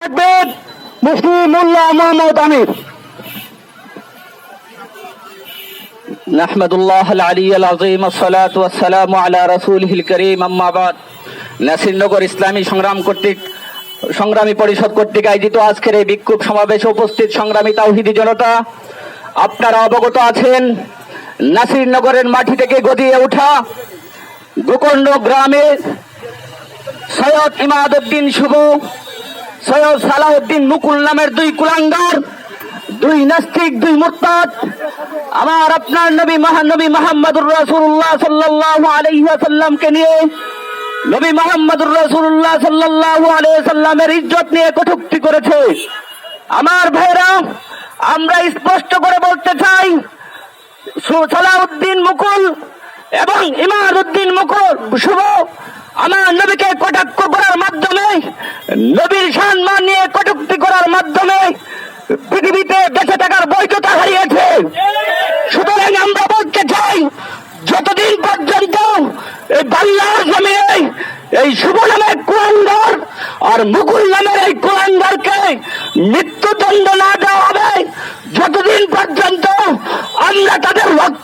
মুফতি মোল্লা মোহাম্মদ আমির। নাহমাদুল্লাহ আলিয়্যিল আযীম আসসালাতু ওয়াসসালামু আলা রাসূলিহিল কারীম আম্মা বাদ। নাসিরনগর ইসলামী সংগ্রামী পরিষদ কর্তৃক আয়োজিত আজকের এই বিক্ষোভ সমাবেশে উপস্থিত সংগ্রামী তাওহীদি জনতা, আপনারা অবগত আছেন নাসিরনগরের মাটি থেকে গদিয়ে ওঠা গোকর্ণ গ্রামে সৈয়দ ইমাদউদ্দিন শুভ, সৈয়দ সালাউদ্দিন মুকুল নামের দুই কুলাঙ্গার, দুই নাস্তিক, দুই মুরতাদ আমার আপনার নবী মহানবী মুহাম্মদুর রাসূলুল্লাহ সাল্লাল্লাহু আলাইহি ওয়াসাল্লামকে নিয়ে, নবী মুহাম্মদুর রাসূলুল্লাহ সাল্লাল্লাহু আলাইহি ওয়াসাল্লামের ইজ্জত নিয়ে কটূক্তি করেছে। আমার ভাইরা, আমরা স্পষ্ট করে বলতে চাই, সালাউদ্দিন মুকুল এবং ইমাদউদ্দিন মুকুল শুভ আমার নবীকে কটাক্ষ করার মাধ্যমে, নবীর সম্মান নিয়ে কটূক্তি করার মাধ্যমে পৃথিবীতে বেঁচে থাকার বৈধতা হারিয়েছে। সুতরাং আমরা বলতে চাই, যতদিন পর্যন্ত এই বাংলার জমিনে এই শুভ নামের কুলাঙ্গার আর মুকুল নামের এই কুলাঙ্গারকে মৃত্যুদণ্ড না দেওয়া হবে, যতদিন পর্যন্ত আমরা তাদের রক্ত